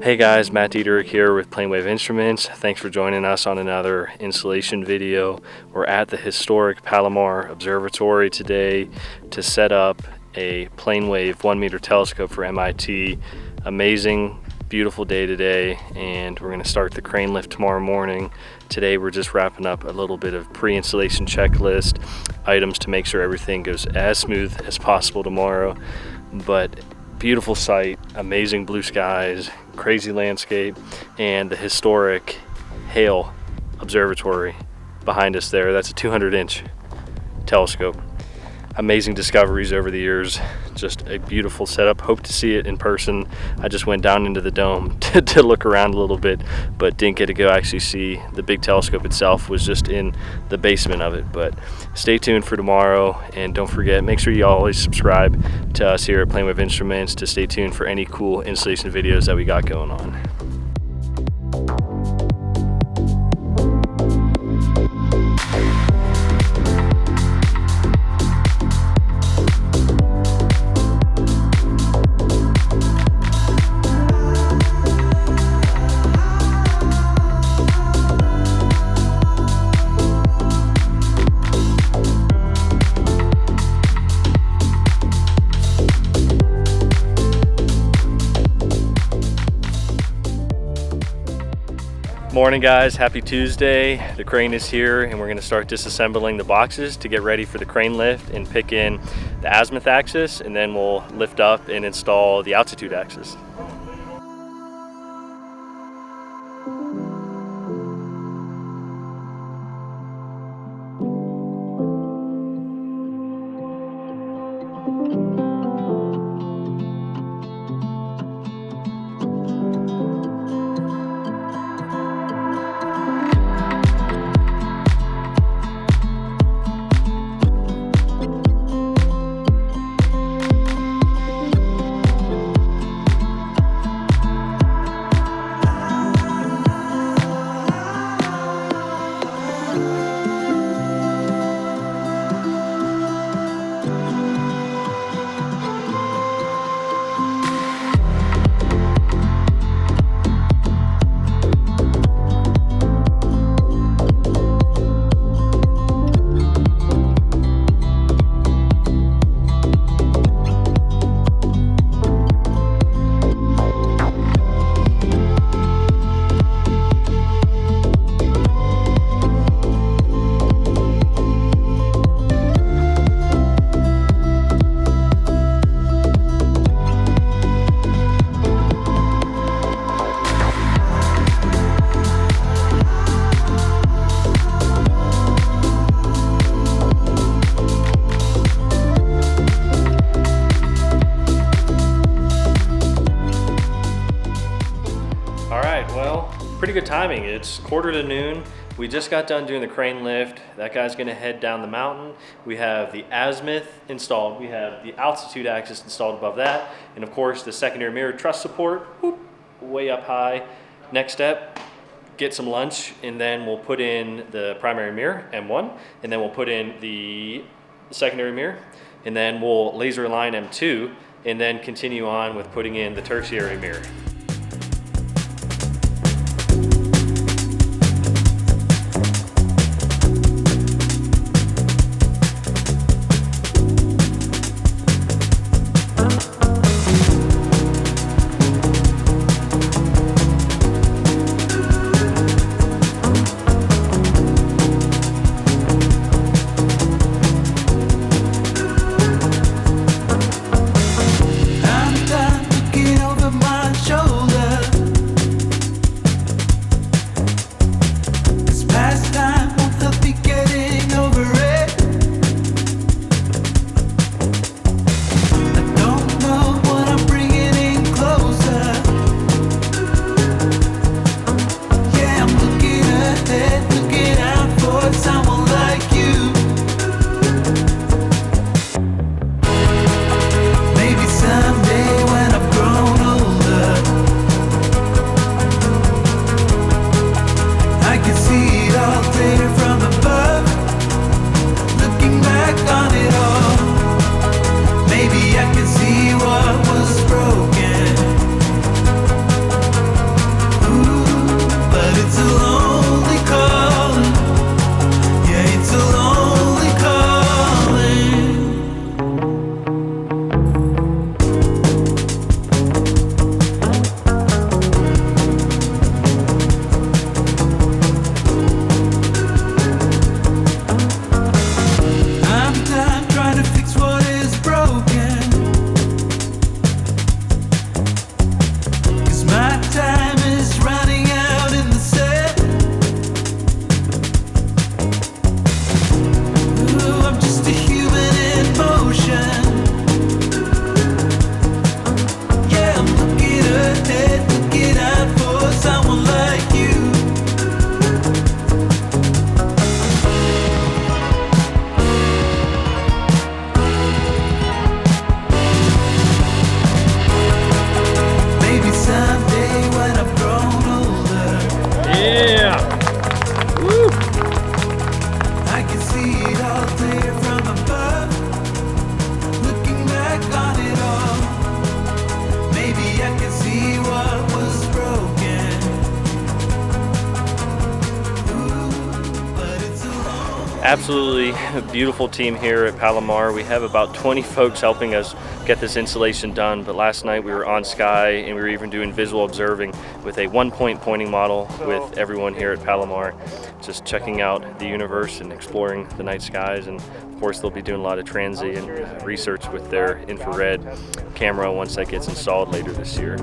Hey guys, Matt Dieterich here with PlaneWave Instruments. Thanks for joining us on another installation video. We're at the historic Palomar Observatory today to set up a PlaneWave 1-meter telescope for MIT. Amazing, beautiful day today, and we're going to start the crane lift tomorrow morning. Today we're just wrapping up a little bit of pre-installation checklist, items to make sure everything goes as smooth as possible tomorrow. But beautiful sight, amazing blue skies, crazy landscape, and the historic Hale Observatory behind us there. That's a 200-inch telescope. Amazing discoveries over the years, just a beautiful setup. Hope to see it in person. I just went down into the dome to look around a little bit, but didn't get to go actually see the big telescope itself. Was just in the basement of it. But stay tuned for tomorrow, and don't forget, make sure you always subscribe to us here at PlaneWave Instruments to stay tuned for any cool installation videos that we got going on. Morning guys, happy Tuesday. The crane is here and we're going to start disassembling the boxes to get ready for the crane lift and pick in the azimuth axis, and then we'll lift up and install the altitude axis. Pretty good timing. It's 1:45. We just got done doing the crane lift. That guy's gonna head down the mountain. We have the azimuth installed. We have the altitude axis installed above that. And of course, the secondary mirror truss support, whoop, way up high. Next step, get some lunch, and then we'll put in the primary mirror, M1, and then we'll put in the secondary mirror, and then we'll laser align M2, and then continue on with putting in the tertiary mirror. I'm done looking over my shoulder. it all clear from above. Looking back on it all, maybe I can see what was broken. Ooh, but it's a long Absolutely beautiful team here at Palomar. We have about 20 folks helping us get this installation done, but last night we were on sky and we were even doing visual observing with a 1-point pointing model with everyone here at Palomar, just checking out the universe and exploring the night skies. And of course they'll be doing a lot of transient research with their infrared camera once that gets installed later this year.